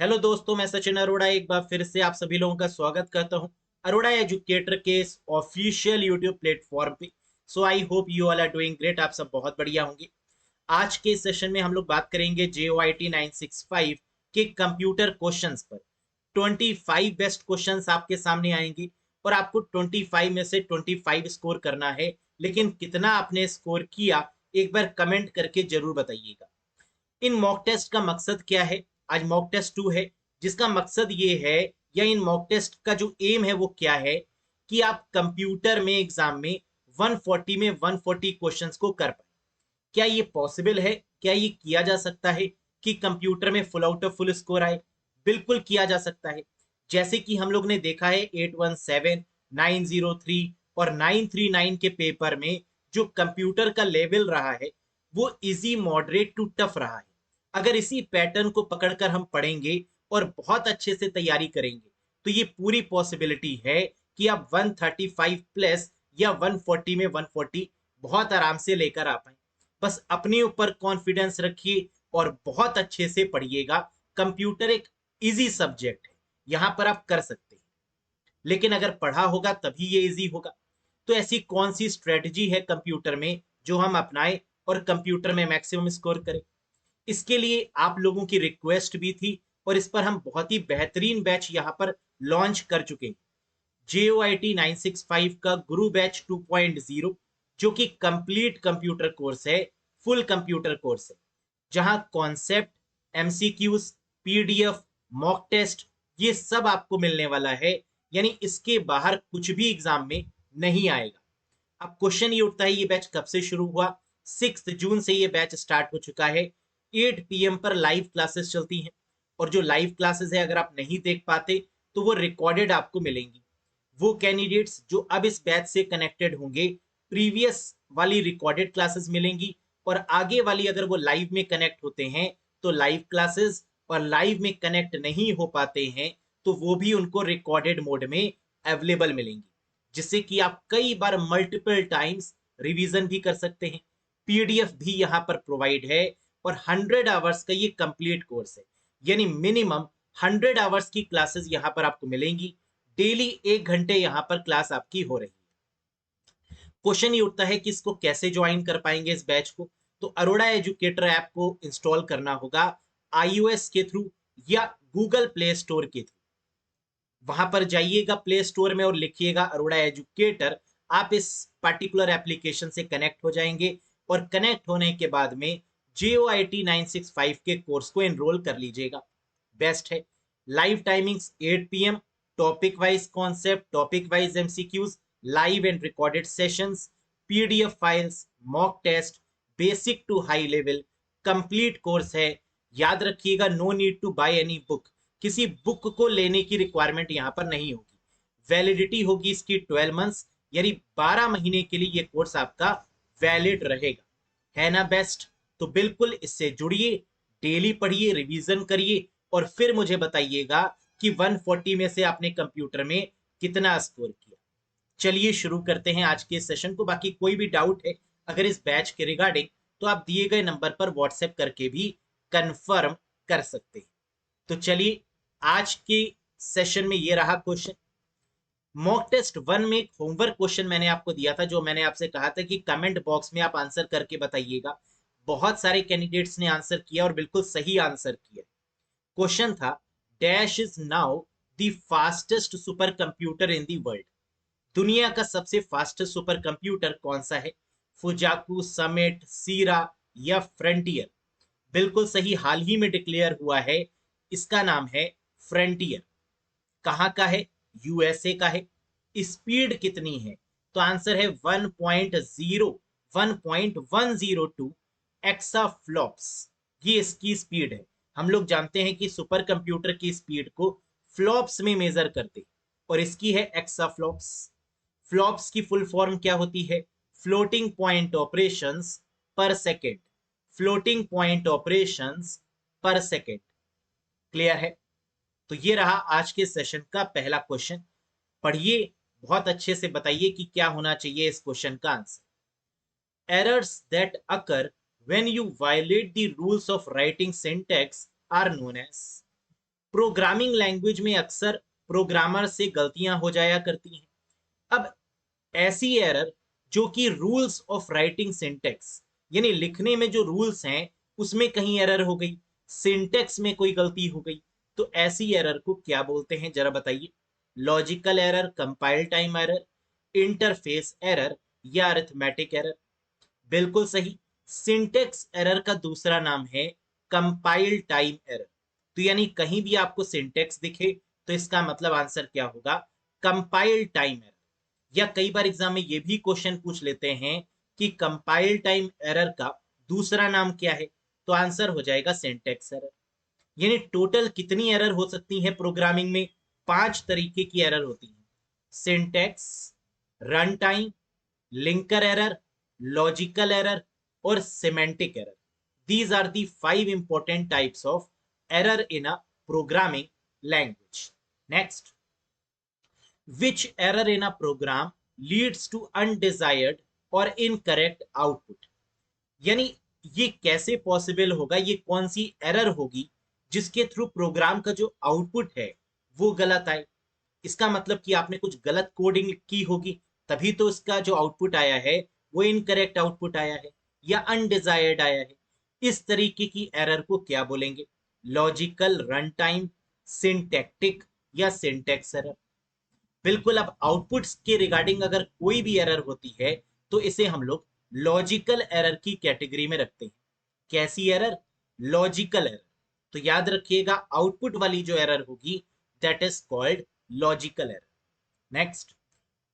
Hello दोस्तों, मैं सचिन अरोड़ा एक बार फिर से आप सभी लोगों का स्वागत करता हूं अरोड़ा एजुकेटर के इस ऑफिशियल यूट्यूब प्लेटफॉर्म पे। So I hope you all are doing great. आप सब बहुत बढ़िया होंगे। आज के सेशन में हम लोग बात करेंगे JOIT 965 के कंप्यूटर क्वेश्चंस पर। 25 बेस्ट क्वेश्चंस आपके सामने आएंगे और आपको 25 में से 25 स्कोर करना है। लेकिन कितना आपने स्कोर किया, एक बार कमेंट करके जरूर बताइएगा। इन मॉक टेस्ट का मकसद क्या है? आज मॉक टेस्ट 2 है, जिसका मकसद ये है, या इन मॉक टेस्ट का जो एम है वो क्या है, कि आप कंप्यूटर में एग्जाम में 140 में 140 क्वेश्चंस को कर पाए। क्या ये पॉसिबल है? क्या ये किया जा सकता है कि कंप्यूटर में full out of full score आए? बिल्कुल किया जा सकता है। जैसे कि हम लोग ने देखा है 817, 903 और 939 के पेपर में जो कंप्यूटर का लेवल रहा है वो इजी मॉडरेट टू टफ रहा है। अगर इसी पैटर्न को पकड़कर हम पढ़ेंगे और बहुत अच्छे से तैयारी करेंगे तो ये पूरी पॉसिबिलिटी है कि आप 135 प्लस या 140 में 140 बहुत आराम से लेकर आ पाए। बस अपने ऊपर कॉन्फिडेंस रखिए और बहुत अच्छे से पढ़िएगा। कंप्यूटर एक इजी सब्जेक्ट है, यहां पर आप कर सकते हैं। लेकिन अगर पढ़ा होगा तभी ये इजी होगा। तो ऐसी कौन सी स्ट्रेटजी है कंप्यूटर में जो हम अपनाएं और कंप्यूटर में मैक्सिमम स्कोर करें? इसके लिए आप लोगों की रिक्वेस्ट भी थी और इस पर हम बहुत ही बेहतरीन बैच यहां पर लॉन्च कर चुके हैं। JOIT 965 का गुरु बैच 2.0, जो कि कंप्लीट कंप्यूटर कोर्स है, फुल कंप्यूटर कोर्स है, जहां concept, MCQs, PDF, mock test, ये सब आपको मिलने वाला है। यानी इसके बाहर कुछ भी एग्जाम में नहीं आएगा। अब क्वेश्चन ये उठता है, ये बैच कब से शुरू हुआ? 6 जून से ये बैच स्टार्ट हो चुका है। 8 PM पर लाइव क्लासेस चलती हैं। और जो लाइव क्लासेस है, अगर आप नहीं देख पाते तो वो रिकॉर्डेड आपको मिलेंगी। वो कैंडिडेट्स जो अब इस बैच से कनेक्टेड होंगे, प्रीवियस वाली रिकॉर्डेड क्लासेस मिलेंगी। और आगे वाली अगर वो लाइव में कनेक्ट होते हैं तो लाइव क्लासेस, और लाइव में कनेक्ट नहीं हो पाते हैं तो वो भी उनको रिकॉर्डेड मोड में अवेलेबल मिलेंगी, जिससे कि आप कई बार मल्टीपल टाइम्स रिवीजन भी कर सकते हैं। PDF भी यहाँ पर प्रोवाइड है। और 100 आवर्स का ये कंप्लीट कोर्स है, यानी मिनिमम 100 आवर्स की क्लासेस यहाँ पर आपको मिलेंगी। डेली 1 घंटे यहाँ पर क्लास आपकी हो रही है। क्वेश्चन ये उठता है कि इसको कैसे ज्वाइन कर पाएंगे इस बैच को? तो अरोड़ा एजुकेटर ऐप को इंस्टॉल करना होगा iOS के थ्रू या गूगल प्ले स्टोर के थ्रू। वहां पर जाइएगा प्ले स्टोर में और लिखिएगा अरोड़ा एजुकेटर। आप इस पर्टिकुलर एप्लीकेशन से कनेक्ट हो जाएंगे और कनेक्ट होने के बाद में JOIT 965 के कोर्स को एनरोल कर लीजिएगा। बेस्ट है। Live timings 8 PM, topic wise concept, topic wise MCQs, live and recorded sessions, PDF files, mock test, basic to high level, complete course है। याद रखिएगा, no need to buy any book. किसी book को लेने की requirement यहाँ पर नहीं होगी। वैलिडिटी होगी इसकी 12 मंथ्स, यानी 12 महीने के लिए ये कोर्स आपका वैलिड रहेगा। है ना बेस्ट? तो बिल्कुल इससे जुड़िए, डेली पढ़िए, रिवीजन करिए और फिर मुझे बताइएगा कि 140 में से आपने कंप्यूटर में कितना स्कोर किया। चलिए शुरू करते हैं आज के सेशन को। बाकी कोई भी डाउट है अगर इस बैच के रिगार्डिंग, तो आप दिए गए नंबर पर व्हाट्सएप करके भी कंफर्म कर सकते हैं। तो चलिए, आज के सेशन में ये रहा क्वेश्चन। मॉक टेस्ट 1 में एक होमवर्क क्वेश्चन मैंने आपको दिया था, जो मैंने आपसे कहा था कि कमेंट बॉक्स में आप आंसर करके बताइएगा। बहुत सारे कैंडिडेट्स ने आंसर किया और बिल्कुल सही आंसर किया। क्वेश्चन था, dash is now the fastest super computer in the world. दुनिया का सबसे फास्टेस्ट सुपर कंप्यूटर कौन सा है? फुजाकू, समिट, सीरा या फ्रंटियर? बिल्कुल सही, हाल ही में डिक्लेयर हुआ है। इसका नाम है फ्रंटियर। कहाँ का है? USA का है। स्पीड कितनी है? तो आंसर है 1.102 एक्सा फ्लॉप्स। ये इसकी स्पीड है। हम लोग जानते हैं कि सुपर कंप्यूटर की स्पीड को फ्लॉप्स में मेजर करते हैं, और इसकी है एक्सा फ्लॉप्स। फ्लॉप्स की फुल फॉर्म क्या होती है? फ्लोटिंग पॉइंट ऑपरेशंस पर सेकेंड। फ्लोटिंग पॉइंट ऑपरेशंस पर सेकेंड। क्लियर है? तो ये रहा आज के सेशन का पहला क्वेश्चन। पढ़िए, बहुत अच्छे से बताइए कि क्या होना चाहिए इस क्वेश्चन का answer. Errors that occur when you violate the rules of writing syntax are known as। Programming language में अक्सर प्रोग्रामर से गलतियां हो जाया करती हैं। अब ऐसी एरर जो कि रूल्स ऑफ राइटिंग सिंटेक्स, यानी लिखने में जो रूल्स हैं उसमें कहीं एरर हो गई, सिंटेक्स में कोई गलती हो गई, तो ऐसी एरर को क्या बोलते हैं जरा बताइए? Logical error, compile time error, interface error या अरिथमेटिक एरर? बिल्कुल सही। सिंटेक्स एरर का दूसरा नाम है कंपाइल टाइम एरर। तो यानी कहीं भी आपको सिंटेक्स दिखे तो इसका मतलब आंसर क्या होगा? Compile time error. या कई बार एग्जाम में ये भी क्वेश्चन पूछ लेते हैं कि कंपाइल टाइम एरर का दूसरा नाम क्या है, तो आंसर हो जाएगा सिंटेक्स एरर। यानी टोटल कितनी एरर हो सकती है प्रोग्रामिंग में? 5 तरीके की एरर होती है: syntax, run time, linker error, logical error और semantic error. These are the 5 important types of error in a programming language. Next, which error in a program leads to undesired or incorrect output? यानी ये कैसे possible होगा, ये कौन सी error होगी जिसके through programme का जो आउटपुट है वो गलत आए? इसका मतलब कि आपने कुछ गलत कोडिंग की होगी, तभी तो इसका जो आउटपुट आया है वो इनकरेक्ट आउटपुट आया है या अनडिजायर्ड आया है। इस तरीके की एरर को क्या बोलेंगे? लॉजिकल, रन टाइम, सिंटैक्टिक या सिंटेक्स एरर? बिल्कुल। अब आउटपुट्स के रिगार्डिंग अगर कोई भी एरर होती है तो इसे हम लोग लॉजिकल एरर की कैटेगरी में रखते हैं। कैसी एरर? Logical error. तो याद रखिएगा, आउटपुट वाली जो एरर होगी that is called logical error. Next,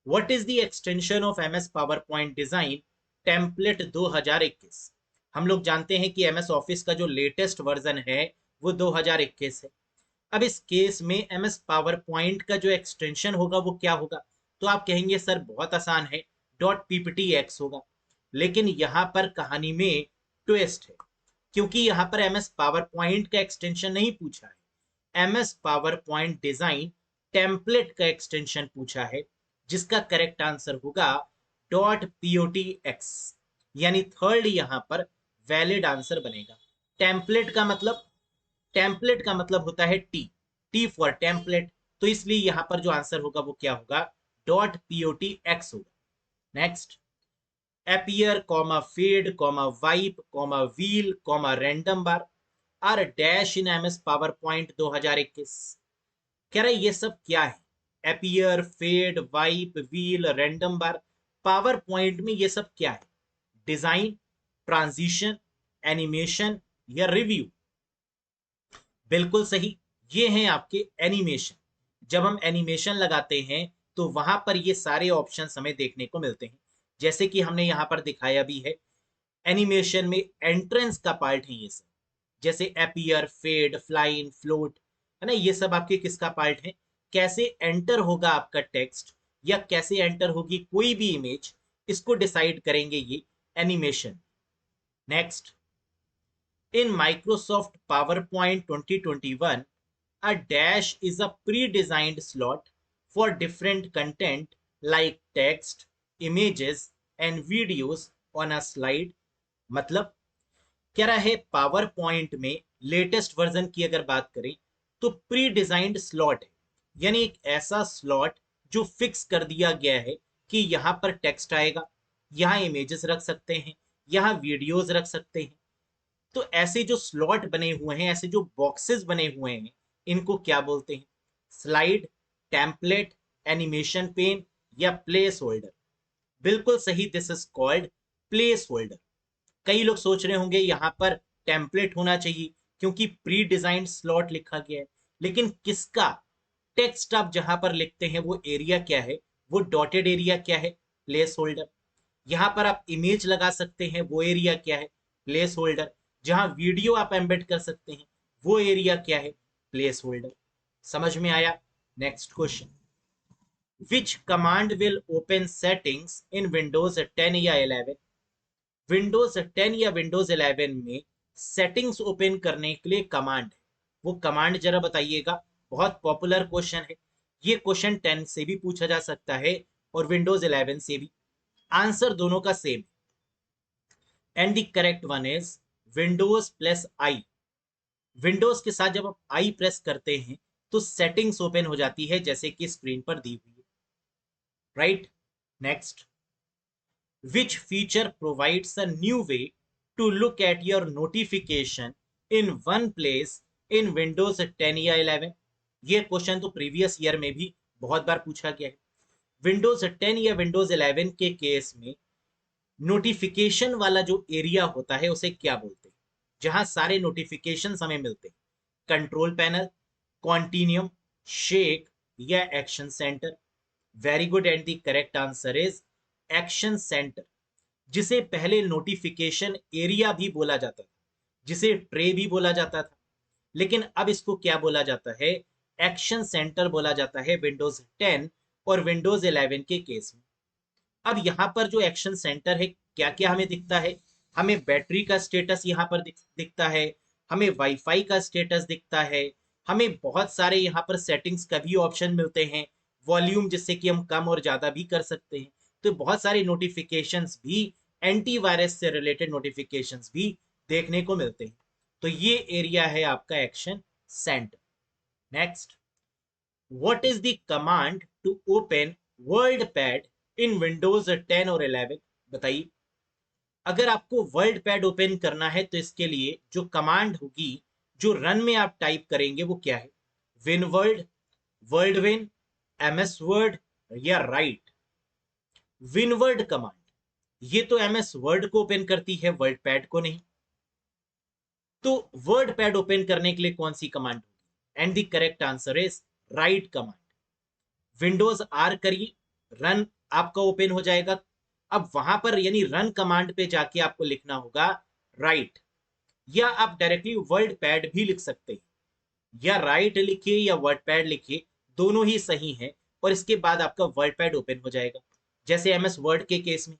what is the extension of MS power point design template 2021? हम लोग जानते हैं कि एमएस ऑफिस का जो लेटेस्ट वर्जन है वो 2021 है। अब इस केस में एमएस पावर पॉइंट का जो एक्सटेंशन होगा वो क्या होगा? तो आप कहेंगे सर बहुत आसान है, डॉट पीपीटी एक्स होगा। लेकिन यहां पर कहानी में ट्विस्ट है, क्योंकि यहां पर एमएस पावर पॉइंट का एक्सटेंशन नहीं पूछा है, MS power point design template का एक्सटेंशन पूछा है, जिसका करेक्ट आंसर होगा डॉट पीओटी एक्स। यानी थर्ड यहां पर वैलिड आंसर बनेगा। टेम्पलेट का मतलब, टेम्पलेट का मतलब होता है टी, टी फॉर टेम्पलेट। तो इसलिए यहां पर जो आंसर होगा वो क्या होगा? डॉट पीओटी एक्स होगा। Next, appear comma fade comma wipe comma wheel comma random bar are dash in ms powerpoint 2021। कह रहा है ये सब क्या है? appear, fade, wipe, wheel, random bar, power point में ये सब क्या है? डिजाइन, ट्रांजिशन, एनिमेशन या रिव्यू? बिल्कुल सही, ये हैं आपके एनिमेशन। जब हम एनिमेशन लगाते हैं तो वहां पर ये सारे ऑप्शन हमें देखने को मिलते हैं, जैसे कि हमने यहां पर दिखाया भी है। एनिमेशन में एंट्रेंस का पार्ट है ये सब, जैसे अपीयर, फेड, फ्लाइन, फ्लोट, है ना, ये सब आपके किसका पार्ट है? कैसे एंटर होगा आपका टेक्स्ट या कैसे एंटर होगी कोई भी इमेज, इसको डिसाइड करेंगे ये animation. Next, in Microsoft PowerPoint 2021, a dash is a pre-designed slot for different content like text, images and videos on a slide। मतलब कह रहा है पावर पॉइंट में लेटेस्ट वर्जन की अगर बात करें तो प्री डिजाइंड स्लॉट है, यानी एक ऐसा स्लॉट जो फिक्स कर दिया गया है कि यहाँ पर टेक्स्ट आएगा, यहाँ इमेजेस रख सकते हैं, यहाँ वीडियोस रख सकते हैं। तो ऐसे जो स्लॉट बने हुए हैं, ऐसे जो बॉक्सेस बने हुए हैं, इनको क्या बोलते हैं? स्लाइड, टेम्पलेट, एनिमेशन पेन या प्लेस होल्डर? बिल्कुल सही, this is called place holder. कई लोग सोच रहे होंगे यहाँ पर टेम्पलेट होना चाहिए क्योंकि प्री डिजाइंड स्लॉट लिखा गया है, लेकिन किसका? टेक्स्ट आप जहां पर लिखते हैं वो एरिया क्या है? वो डॉटेड एरिया क्या है? Place holder. यहाँ पर आप इमेज लगा सकते हैं, वो एरिया क्या है? Place holder. जहां वीडियो आप एम्बेड कर सकते हैं, वो एरिया क्या है? Place holder. समझ में आया? Next question, which command will open settings in Windows 10 या 11? विंडोज 10 या विंडोज 11 में सेटिंग्स ओपन करने के लिए कमांड है, वो कमांड जरा बताइएगा। बहुत पॉपुलर क्वेश्चन है, ये क्वेश्चन 10 से भी पूछा जा सकता है और विंडोज 11 से भी। आंसर दोनों का same, and the correct one is Windows plus I. Windows के साथ जब आप आई प्रेस करते हैं तो सेटिंग्स ओपन हो जाती है जैसे कि स्क्रीन पर दी हुई है, right. Next, which feature provides a new way to look at your notification in one place in Windows 10 या 11। ये क्वेश्चन तो प्रीवियस ईयर में भी बहुत बार पूछा गया है। विंडोज 10 या विंडोज 11 के केस में नोटिफिकेशन वाला जो एरिया होता है उसे क्या बोलते हैं, जहां सारे नोटिफिकेशन हमें मिलते हैं? कंट्रोल पैनल, कॉन्टिन्यूम, शेक या action centre? Very good, and the correct answer is action centre, जिसे पहले नोटिफिकेशन एरिया भी बोला जाता था, जिसे ट्रे भी बोला जाता था, लेकिन अब इसको क्या बोला जाता है? एक्शन सेंटर बोला जाता है विंडोज 10 और विंडोज 11 के केस में। अब यहाँ पर जो एक्शन सेंटर है, क्या क्या हमें दिखता है? हमें बैटरी का स्टेटस यहाँ पर दिखता है, हमें वाईफाई का स्टेटस दिखता है, हमें बहुत सारे यहाँ पर सेटिंग्स का भी ऑप्शन मिलते हैं, वॉल्यूम जिससे कि हम कम और ज्यादा भी कर सकते हैं। तो बहुत सारे नोटिफिकेशंस भी, एंटीवायरस से रिलेटेड नोटिफिकेशंस भी देखने को मिलते हैं। तो ये एरिया है आपका action centre. Next, what is the command to open WordPad in Windows 10 और 11? बताइए। अगर आपको वर्ल्ड पैड ओपन करना है तो इसके लिए जो कमांड होगी, जो रन में आप टाइप करेंगे वो क्या है? Win world, world win, MS word या राइट? विन वर्ड कमांड ये तो एमएस वर्ड को ओपन करती है, वर्ल्ड पैड को नहीं। तो वर्ड पैड ओपन करने के लिए कौन सी कमांड होगी? And the correct answer is right command. Windows R करिए, रन आपका ओपन हो जाएगा। अब वहां पर यानी रन कमांड पे जाके आपको लिखना होगा राइट, या आप डायरेक्टली वर्ड पैड भी लिख सकते हैं, या राइट लिखिए या वर्ड पैड लिखिए, दोनों ही सही है। और इसके बाद आपका वर्ड पैड ओपन हो जाएगा। जैसे एमएस वर्ड के केस में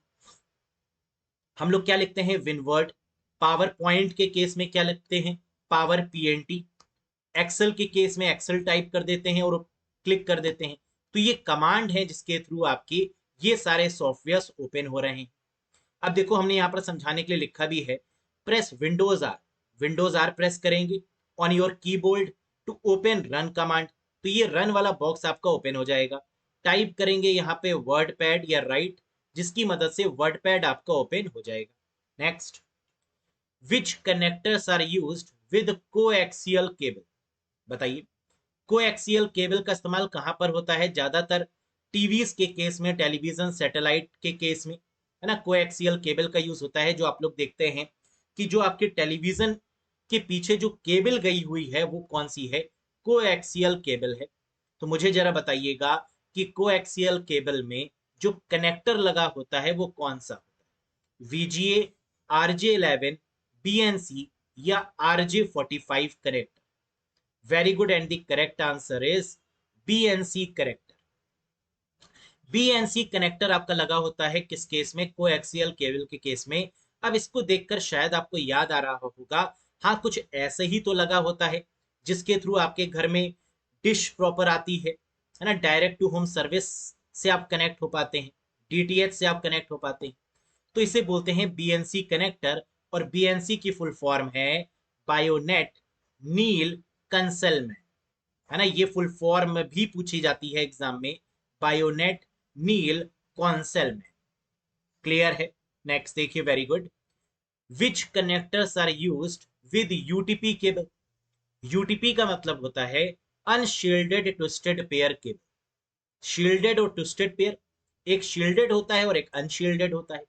हम लोग क्या लिखते हैं? विनवर्ड। पावर पॉइंट के केस में क्या लिखते हैं? Power PNT. एक्सेल के केस में एक्सेल टाइप कर देते हैं और क्लिक कर देते हैं। तो ये कमांड है जिसके थ्रू आपके ये सारे सॉफ्टवेयर ओपन हो रहे हैं। अब देखो, हमने यहाँ पर समझाने के लिए लिखा भी है, press Windows R. Windows R press करेंगे on your keyboard to open run command. तो ये रन वाला बॉक्स आपका ओपन हो जाएगा। टाइप करेंगे यहाँ पे वर्ड पैड या राइट, जिसकी मदद से वर्ड पैड आपका ओपन हो जाएगा। Next, which connectors are used with coaxial cable? बताइए। कोएक्सियल केबल का इस्तेमाल कहां पर होता है? ज्यादातर टीवीज के केस में, टेलीविजन सैटेलाइट के केस में, है ना, कोएक्सियल केबल का यूज होता है। जो आप लोग देखते हैं कि जो आपके टेलीविजन के पीछे जो केबल गई हुई है वो कौन सी है? कोएक्सियल केबल है। तो मुझे जरा बताइएगा कि कोएक्सियल केबल में जो कनेक्टर लगा होता है वो कौन सा होता है? वीजीए, RJ11, BNC या RJ45 connector? Very good, and the correct answer is BNC connector. BNC connector आपका लगा होता है किस केस में? कोएक्सियल केबल के केस में। अब इसको देखकर शायद आपको याद आ रहा होगा, हाँ कुछ ऐसे ही तो लगा होता है जिसके थ्रू आपके घर में डिश प्रॉपर आती है ना, डायरेक्ट टू होम सर्विस से आप कनेक्ट हो पाते हैं, DTH से आप कनेक्ट हो पाते हैं। तो इसे बोलते हैं BNC कनेक्टर, और BNC की फुल फॉर्म है बायोनेट नील कंसेलमेंट, है ना। ये फुल फॉर्म भी पूछी जाती है एग्जाम में, बायोनेट नील कॉन्सेलमेंट। क्लियर है? नेक्स्ट देखिए, very good. Which connectors are used with UTP cable? UTP का मतलब होता है unshielded twisted pair cable. Shielded और ट्विस्टेड पेयर, एक शील्डेड होता है और एक अनशील्डेड होता है।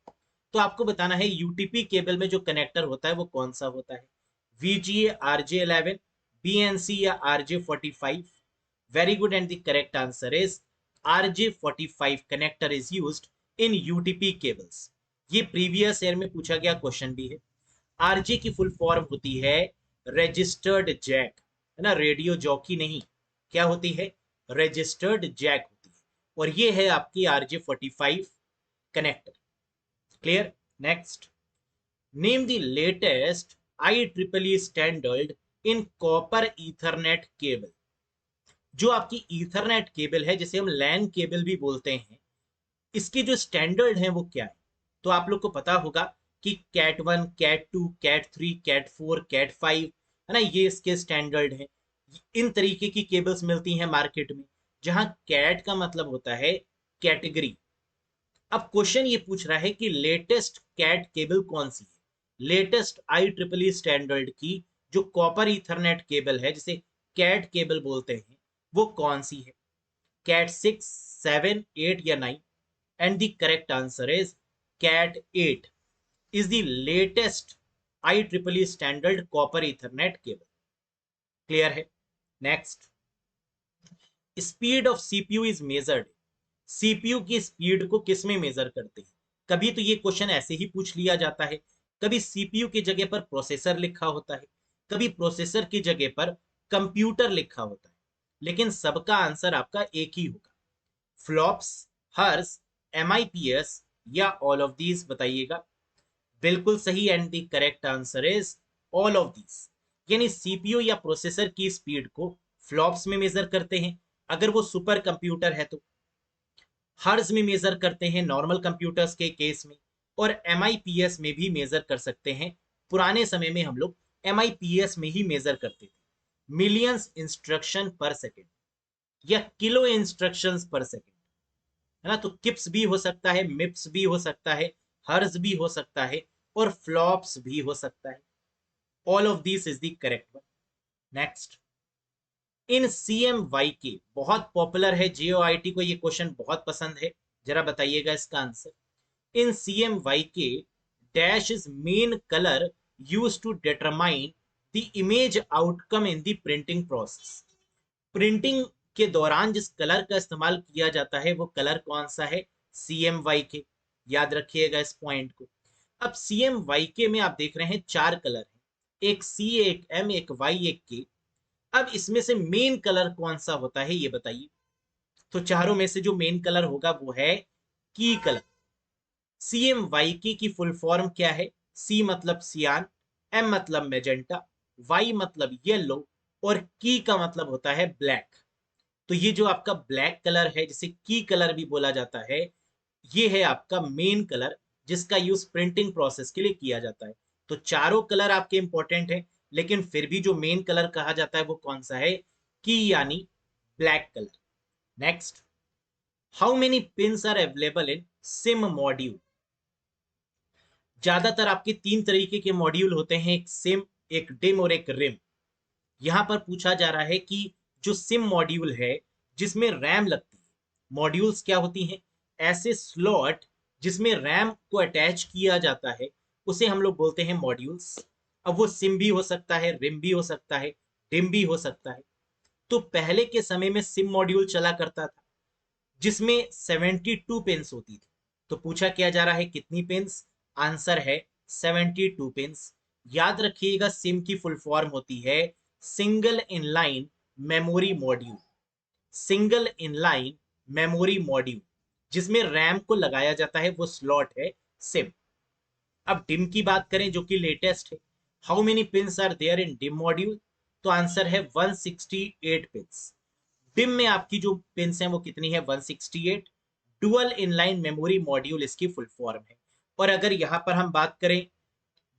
तो आपको बताना है यूटीपी केबल में जो कनेक्टर होता है वो कौन सा होता है? VGA, RJ11, BNC या RJ45? Very good, and the correct answer is RJ45 connector is used in UTP cables. ये प्रीवियस ईयर में पूछा गया क्वेश्चन भी है। आरजे की फुल फॉर्म होती है रजिस्टर्ड जैक, है ना, रेडियो जॉकी नहीं। क्या होती है? रजिस्टर्ड जैक होती है। और ये है आपकी RJ45 connector. Clear? Next, name the latest IEEE standard in copper Ethernet cable. जो आपकी ईथरनेट केबल है, जिसे हम लैन केबल भी बोलते हैं, इसके जो स्टैंडर्ड हैं वो क्या है? तो आप लोग को पता होगा कि cat 1, cat 2, cat 3, cat 4, cat 5, है है ना, ये इसके स्टैंडर्ड है। इन तरीके की केबल्स मिलती हैं मार्केट में, जहां कैट का मतलब होता है कैटेगरी। अब क्वेश्चन ये पूछ रहा है कि लेटेस्ट कैट केबल कौन सी है, लेटेस्ट IEEE स्टैंडर्ड की जो कॉपर ईथरनेट केबल है जिसे कैट केबल बोलते हैं, वो कौन सी है? कैट 6, 7, 8 या 9? And the correct answer is cat 8 is the latest IEEE standard copper ethernet cable. Clear है? Next, speed of CPU is measured. CPU की स्पीड को किस में मेजर करते हैं? कभी तो ये क्वेश्चन ऐसे ही पूछ लिया जाता है, कभी सीपीयू की जगह पर प्रोसेसर लिखा होता है, कभी प्रोसेसर की जगह पर कंप्यूटर लिखा होता है, लेकिन सबका आंसर आपका एक ही होगा, फ्लॉप्स, हर्स, MIPS या ऑल ऑफ दीज, बताइएगा। बिल्कुल सही, and the correct answer is all of these. यानी सीपीयू या प्रोसेसर की स्पीड को फ्लॉप्स में मेजर करते हैं अगर वो सुपर कंप्यूटर है तो, हर्ज में मेजर करते हैं नॉर्मल कंप्यूटर्स के केस में, और MIPS में भी मेजर कर सकते हैं। पुराने समय में हम लोग MIPS में ही मेजर करते थे, मिलियंस इंस्ट्रक्शन पर सेकेंड या किलो इंस्ट्रक्शंस पर सेकेंड, है ना। तो किप्स भी हो सकता है, मिप्स भी हो सकता है, हर्ज भी हो सकता है, और फ्लॉप्स भी हो सकता है। All of this is the correct one. Next, in CMYK, बहुत पॉपुलर है, JOIT को ये क्वेश्चन बहुत पसंद है, जरा बताइएगा इसका answer. In CMYK dash is main colour used to determine the image outcome in the printing process. Printing के दौरान जिस कलर का इस्तेमाल किया जाता है वो कलर कौन सा है? CMYK। याद रखिएगा इस पॉइंट को। अब CMYK में आप देख रहे हैं चार कलर हैं, एक C, एक M, एक Y, एक K। अब इसमें से मेन कलर कौन सा होता है ये बताइए। तो चारों में से जो मेन कलर होगा वो है की कलर। CMYK की फुल फॉर्म क्या है? C मतलब सियान, M मतलब मेजेंटा, Y मतलब येलो, और की का मतलब होता है ब्लैक। तो ये जो आपका ब्लैक कलर है जिसे की कलर भी बोला जाता है, ये है आपका मेन कलर जिसका यूज प्रिंटिंग प्रोसेस के लिए किया जाता है। तो चारों कलर आपके इंपॉर्टेंट है, लेकिन फिर भी जो मेन कलर कहा जाता है वो कौन सा है? की यानी black colour. Next, how many pins are available in SIM module? ज्यादातर आपके तीन तरीके के मॉड्यूल होते हैं, एक सिम, एक डिम और एक रिम। यहां पर पूछा जा रहा है कि जो सिम मॉड्यूल है जिसमें रैम लगती है, मॉड्यूल्स क्या होती हैं? ऐसे स्लॉट जिसमें रैम को अटैच किया जाता है उसे हम लोग बोलते हैं मॉड्यूल्स। अब वो सिम भी हो सकता है, रिम भी हो सकता है, डिम भी हो सकता है। तो पहले के समय में सिम मॉड्यूल चला करता था जिसमें 72 पिंस होती थी। तो पूछा क्या जा रहा है कितनी पिंस? आंसर है 72 पिंस। याद रखिएगा सिम की फुल फॉर्म होती है single inline memory module. Single inline memory module जिसमें रैम को लगाया जाता है वो स्लॉट है सिम। अब डिम की बात करें जो कि लेटेस्ट है, how many pins are there in DIMM module? तो आंसर है 168 पिंस। डिम में आपकी जो पिंस हैं वो कितनी है? 168। डुअल इनलाइन मेमोरी मॉड्यूल इसकी फुल फॉर्म है। और अगर यहां पर हम बात करें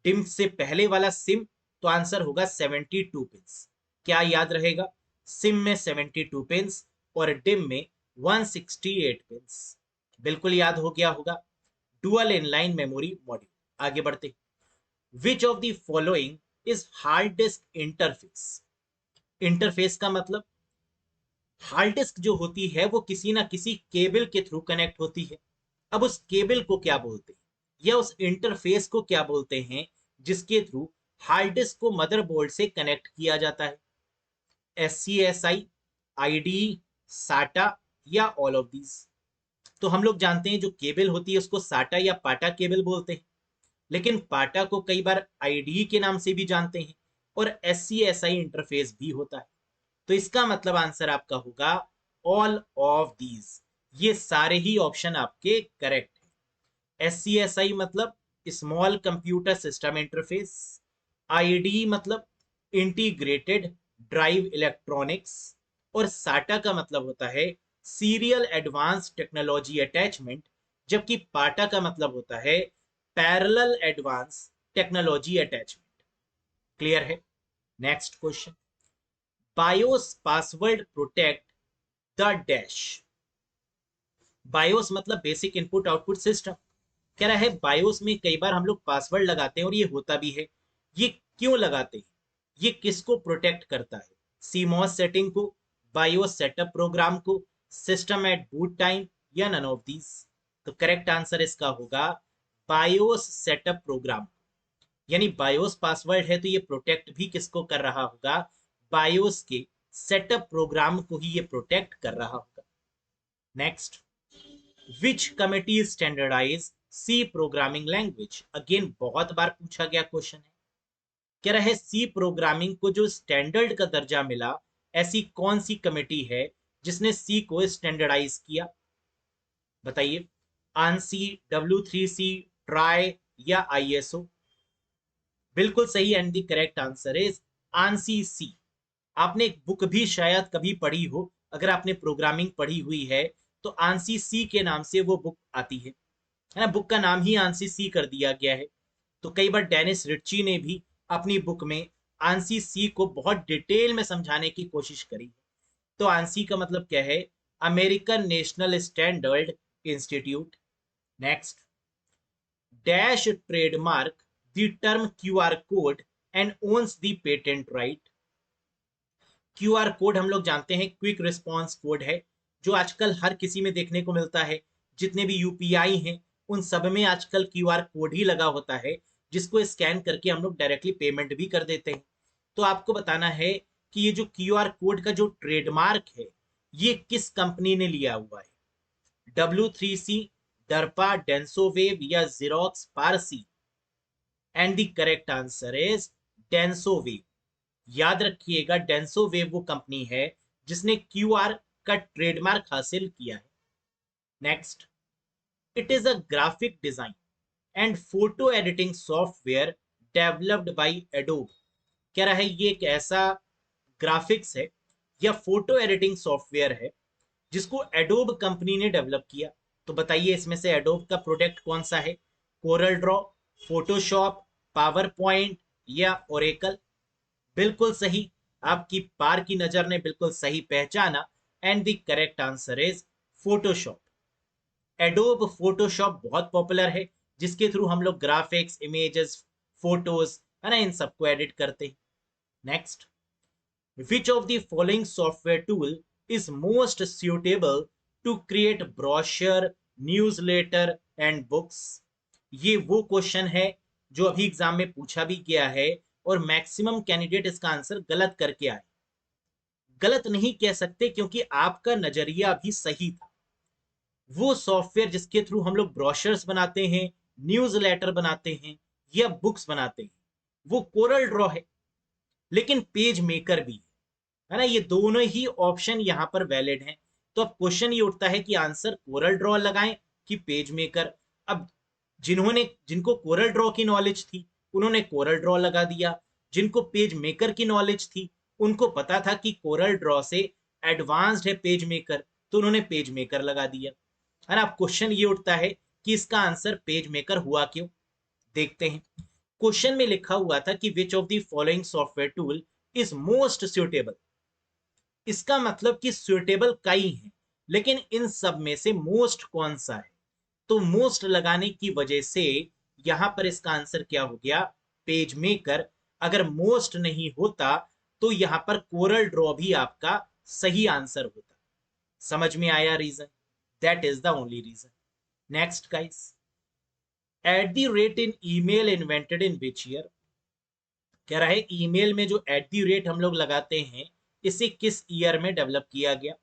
डिम से पहले वाला सिम, तो आंसर होगा 72 पिंस। क्या याद रहेगा? सिम में 72 पिंस और डिम में 168 पिंस। बिल्कुल याद हो गया होगा। Dual inline memory module. आगे बढ़ते, which of the following is hard disk interface? Interface का मतलब, हार्ड डिस्क जो होती है वो किसी ना किसी केबल के थ्रू कनेक्ट होती है। अब उस केबल को क्या बोलते हैं, या उस इंटरफेस को क्या बोलते हैं जिसके थ्रू हार्ड डिस्क को मदरबोर्ड से कनेक्ट किया जाता है? SCSI, IDE, साटा या ऑल ऑफ दीज? तो हम लोग जानते हैं जो केबल होती है उसको साटा या पाटा केबल बोलते हैं, लेकिन पाटा को कई बार IDE के नाम से भी जानते हैं, और SCSI इंटरफेस भी होता है। तो इसका मतलब आंसर आपका होगा ऑल ऑफ दीज। ये सारे ही ऑप्शन आपके करेक्ट है। SCSI मतलब small computer system interface, IDE मतलब इंटीग्रेटेड ड्राइव इलेक्ट्रॉनिक्स, और साटा का मतलब होता है सीरियल एडवांस टेक्नोलॉजी अटैचमेंट, जबकि पाटा का मतलब होता है parallel advance technology attachment. Clear है? Next question, BIOS password protect the dash. BIOS मतलब बेसिक इनपुट आउटपुट सिस्टम। कह रहा है बायोस में कई बार हम लोग पासवर्ड लगाते हैं और ये होता भी है। ये क्यों लगाते हैं, ये किसको प्रोटेक्ट करता है? सीमॉस सेटिंग को, बायोस सेटअप प्रोग्राम को, सिस्टम एट बूट टाइम, या नन ऑफ दीज? तो करेक्ट आंसर इसका होगा बायोस सेटअप प्रोग्राम। यानी बायोस पासवर्ड है तो ये प्रोटेक्ट भी किसको कर रहा होगा? बायोस के सेटअप प्रोग्राम को ही ये प्रोटेक्ट कर रहा होगा। Next, which committee standardise C programming language? Again बहुत बार पूछा गया क्वेश्चन है। कह रहा है सी प्रोग्रामिंग को जो स्टैंडर्ड का दर्जा मिला, ऐसी कौन सी कमेटी है जिसने सी को स्टैंडर्डाइज किया? बताइए, आंसी, W3C, ट्राई, या ISO? बिल्कुल सही, and the correct answer is ANSI C. आपने एक बुक भी शायद कभी पढ़ी हो, अगर आपने प्रोग्रामिंग पढ़ी हुई है तो आंसी सी के नाम से वो बुक आती है ना? बुक का नाम ही आंसी सी कर दिया गया है। तो कई बार डेनिस रिच्ची ने भी अपनी बुक में आंसी सी को बहुत डिटेल में समझाने की कोशिश करी। तो आंसी का मतलब क्या है? American national standard institute. Next, dash trademark the term QR code and owns the patent right. QR code हम लोग जानते हैं क्विक रिस्पॉन्स कोड है, जो आजकल हर किसी में देखने को मिलता है। जितने भी UPI हैं उन सब में आजकल QR कोड ही लगा होता है, जिसको स्कैन करके हम लोग डायरेक्टली पेमेंट भी कर देते हैं। तो आपको बताना है कि ये जो QR कोड का जो ट्रेडमार्क है, ये किस कंपनी ने लिया हुआ है? W3C, डरपा, डेंसोवेव, या Xerox PARC? And the correct answer is Denso Wave. याद रखिएगा, डेंसोवेव वो कंपनी है जिसने QR का ट्रेडमार्क हासिल किया है। Next, it is a graphic design and photo editing software developed by adobe. कह रहा है ये एक ऐसा ग्राफिक्स है या फोटो एडिटिंग सॉफ्टवेयर है जिसको एडोब कंपनी ने डेवलप किया। तो बताइए इसमें से एडोब का प्रोडक्ट कौन सा है? Corel Draw, Photoshop, power point, या ओरेकल? बिल्कुल सही, आपकी पार की नजर ने बिल्कुल सही पहचाना, and the correct answer is Photoshop. Adobe Photoshop बहुत पॉपुलर है, जिसके थ्रू हम लोग ग्राफिक्स, इमेजेस, फोटोज, है ना, इन सबको एडिट करते हैं। Next, which of the following software tool is most suitable to create brochure, newsletter and books? ये वो क्वेश्चन है जो अभी एग्जाम में पूछा भी गया है, और मैक्सिमम कैंडिडेट इसका आंसर गलत करके आए। गलत नहीं कह सकते क्योंकि आपका नजरिया भी सही था। वो सॉफ्टवेयर जिसके थ्रू हम लोग ब्रोशर्स बनाते हैं, न्यूज लेटर बनाते हैं, या बुक्स बनाते हैं, वो कोरल ड्रॉ है। लेकिन पेज मेकर भी है ना, ये दोनों ही ऑप्शन यहाँ पर वैलिड हैं। तो अब क्वेश्चन ये उठता है कि आंसर कोरल ड्रॉ लगाएं कि पेज मेकर? अब जिनको कोरल ड्रॉ की नॉलेज थी उन्होंने कोरल ड्रॉ लगा दिया, जिनको पेज मेकर की नॉलेज थी उनको पता था कि कोरल ड्रॉ से एडवांस्ड है पेज मेकर, तो उन्होंने पेज मेकर लगा दिया। है ना? अब क्वेश्चन ये उठता है कि इसका आंसर पेज मेकर हुआ क्यों? देखते हैं। क्वेश्चन में लिखा हुआ था कि which of the following software tool is most suitable. इसका मतलब कि सुटेबल कई हैं, लेकिन इन सब में से मोस्ट कौन सा है? तो मोस्ट लगाने की वजह से यहां पर इसका आंसर क्या हो गया? Page maker. अगर मोस्ट नहीं होता तो यहां पर कोरल ड्रॉ भी आपका सही आंसर होता। समझ में आया reason? That is the only reason. Next guys, at the rate in email invented in which year? कह रहा है ईमेल में जो एट द रेट हम लोग लगाते हैं, इसे किस ईयर में डेवलप किया गया?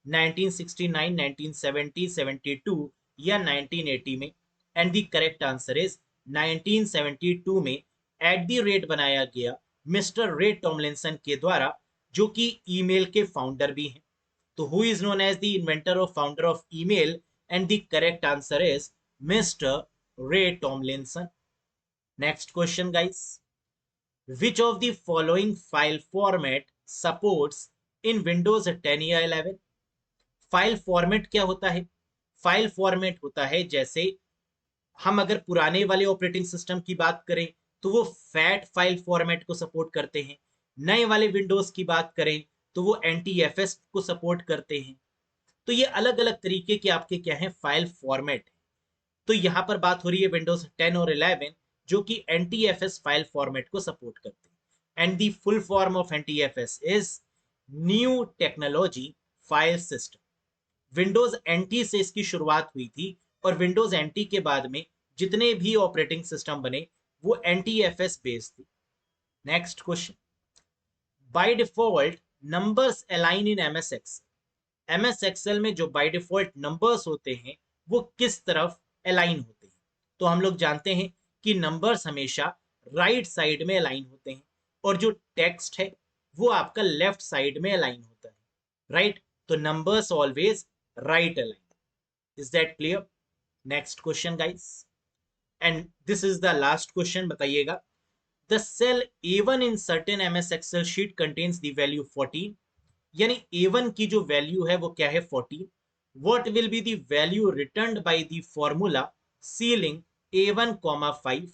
1969, 1970, 72, या 1980 में? And the correct answer is 1972 में एट द रेट बनाया गया मिस्टर रे टॉमलिंसन के द्वारा, जो कि ईमेल के फाउंडर भी हैं। तो who is known as the inventor और founder of email? And the correct answer is mister Ray Tomlinson. Next question guys, which of the following file format supports in Windows 10 या 11? File format क्या होता है? File format होता है, जैसे हम अगर पुराने वाले ऑपरेटिंग सिस्टम की बात करें तो वो फैट फाइल फॉर्मेट को सपोर्ट करते हैं, नए वाले विंडोज की बात करें तो वो NTFS को सपोर्ट करते हैं। तो ये अलग अलग तरीके के आपके क्या है, फाइल फॉर्मेट। तो यहाँ पर बात हो रही है विंडोज 10 और 11 जो कि NTFS फाइल फॉर्मेट को सपोर्ट करते हैं। And the full form of NTFS is new technology file system. Windows NT से इसकी शुरुआत हुई थी और विंडोज NT के बाद में जितने भी ऑपरेटिंग सिस्टम बने वो NTFS बेस्ड थे। Next question, by default numbers align in MS Excel में जो बाय डिफॉल्ट नंबर्स होते हैं वो किस तरफ अलाइन होते हैं? तो हम लोग जानते हैं कि नंबर्स हमेशा राइट साइड में अलाइन होते हैं और जो टेक्स्ट है वो आपका लेफ्ट साइड में अलाइन होता है, राइट? तो numbers always right align. Is that clear? Next question guys, and this is the last question, बताइएगा। The cell A1 in certain MS Excel sheet contains the value 14, यानी A1 की जो value है वो क्या है, 14। What will be the value returned by the formula ceiling A1, 5,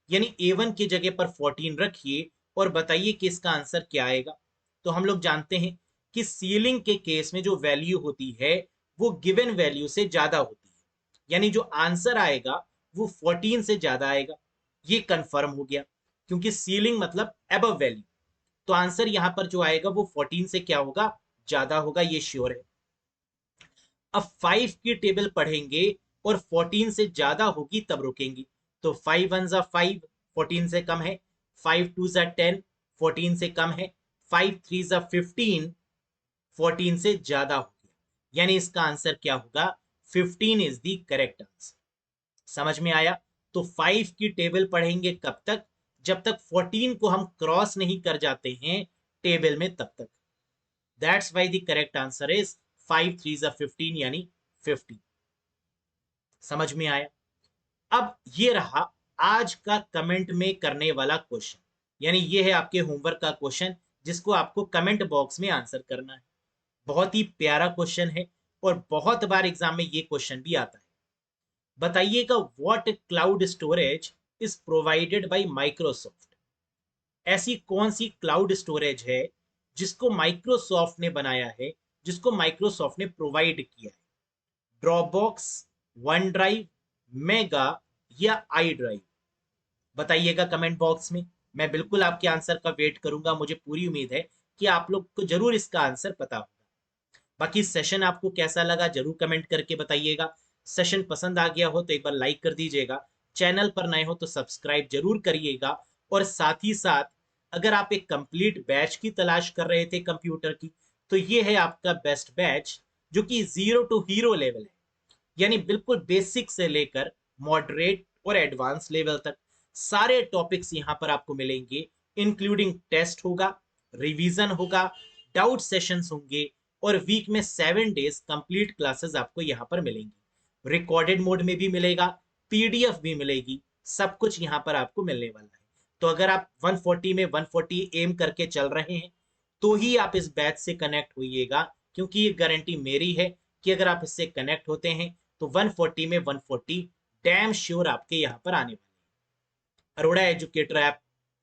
यानी A1 की जगह पर 14 रखिए और बताइए कि इसका आंसर क्या आएगा। तो हम लोग जानते हैं कि सीलिंग के केस में जो वैल्यू होती है वो गिवन वैल्यू से ज्यादा होती है, यानी जो आंसर आएगा वो 14 से ज्यादा आएगा। ये कंफर्म हो गया क्योंकि सीलिंग मतलब एबव वैल्यू। तो आंसर यहां पर जो आएगा वो 14 से क्या होगा, ज्यादा होगा, ये श्योर है। अब 5 की टेबल पढ़ेंगे और 14 से ज्यादा होगी तब रुकेंगे। तो 5 1 जा 5, 14 से कम है। 5 2 जा 10, 14 से कम है। 5 3 जा 15, 14 से ज्यादा हो गया, यानी इसका आंसर क्या होगा, 15 इज द करेक्ट आंसर। समझ में आया? तो 5 की टेबल पढ़ेंगे कब तक, जब तक 14 को हम क्रॉस नहीं कर जाते हैं टेबल में, तब तक। That's why the correct answer is 5 3 जा 15, यानी 50। समझ में आया? अब ये रहा आज का कमेंट में करने वाला क्वेश्चन, यानी ये है आपके होमवर्क का क्वेश्चन जिसको आपको कमेंट बॉक्स में आंसर करना है। बहुत ही प्यारा क्वेश्चन है और बहुत बार एग्जाम में ये क्वेश्चन भी आता है। बताइएगा, what cloud storage is provided by Microsoft? ऐसी कौन सी क्लाउड स्टोरेज है जिसको माइक्रोसॉफ्ट ने बनाया है, जिसको माइक्रोसॉफ्ट ने प्रोवाइड किया है? ड्रॉपबॉक्स, वन ड्राइव, मेगा या आई ड्राइव? बताइएगा कमेंट बॉक्स में। मैं बिल्कुल आपके आंसर का वेट करूंगा। मुझे पूरी उम्मीद है कि आप लोग को जरूर इसका आंसर पता होगा। बाकी सेशन आपको कैसा लगा जरूर कमेंट करके बताइएगा। सेशन पसंद आ गया हो तो एक बार लाइक कर दीजिएगा, चैनल पर नए हो तो सब्सक्राइब जरूर करिएगा। और साथ ही साथ अगर आप एक कंप्लीट बैच की तलाश कर रहे थे कंप्यूटर की, तो ये है आपका बेस्ट बैच जो कि 0 टू हीरो लेवल है, यानी बिल्कुल बेसिक से लेकर मॉडरेट और एडवांस लेवल तक सारे टॉपिक्स यहाँ पर आपको मिलेंगे। इंक्लूडिंग टेस्ट होगा, रिवीजन होगा, डाउट सेशंस होंगे और वीक में 7 डेज कंप्लीट क्लासेस आपको यहाँ पर मिलेंगी। रिकॉर्डेड मोड में भी मिलेगा, PDF भी मिलेगी, सब कुछ यहाँ पर आपको मिलने वाला है। तो अगर आप 140 में 140 एम करके चल रहे हैं तो ही आप इस बैच से कनेक्ट होइएगा, क्योंकि ये गारंटी मेरी है कि अगर आप इससे कनेक्ट होते हैं तो 140 में 140 डैम श्योर आपके यहाँ पर आने वाले हैं। अरोड़ा एजुकेटर ऐप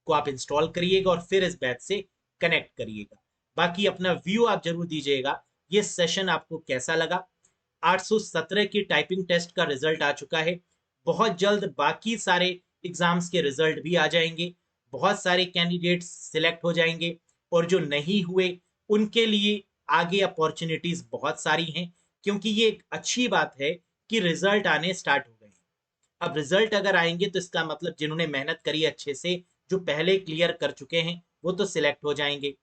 को आप इंस्टॉल करिएगा और फिर इस बैच से कनेक्ट करिएगा। बाकी अपना व्यू आप जरूर दीजिएगा, ये सेशन आपको कैसा लगा। 817 की टाइपिंग टेस्ट का रिजल्ट आ चुका है। बहुत जल्द बाकी सारे एग्जाम्स के रिजल्ट भी आ जाएंगे। बहुत सारे कैंडिडेट्स सिलेक्ट हो जाएंगे और जो नहीं हुए उनके लिए आगे अपॉर्चुनिटीज बहुत सारी हैं, क्योंकि ये एक अच्छी बात है कि रिजल्ट आने स्टार्ट हो गए हैं। अब रिजल्ट अगर आएंगे तो इसका मतलब जिन्होंने मेहनत करी अच्छे से, जो पहले क्लियर कर चुके हैं, वो तो सिलेक्ट हो जाएंगे।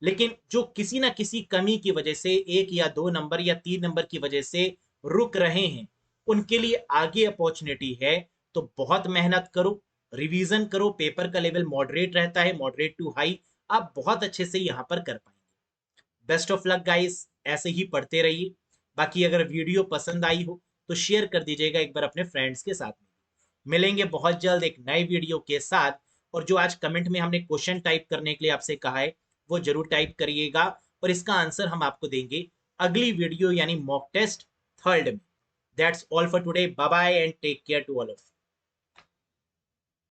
लेकिन जो किसी ना किसी कमी की वजह से 1 या 2 नंबर या 3 नंबर की वजह से रुक रहे हैं, उनके लिए आगे अपॉर्चुनिटी है। तो बहुत मेहनत करो, रिवीजन करो। पेपर का लेवल मॉडरेट रहता है, मॉडरेट टू हाई, आप बहुत अच्छे से यहाँ पर कर पाएंगे। बेस्ट ऑफ लक गाइस, ऐसे ही पढ़ते रहिए। बाकी अगर वीडियो पसंद आई हो तो शेयर कर दीजिएगा एक बार अपने फ्रेंड्स के साथ में। मिलेंगे बहुत जल्द एक नए वीडियो के साथ। और जो आज कमेंट में हमने क्वेश्चन टाइप करने के लिए आपसे कहा है वो जरूर टाइप करिएगा और इसका आंसर हम आपको देंगे अगली वीडियो यानी मॉक टेस्ट 3rd में। That's all for today, bye bye and take care to all of.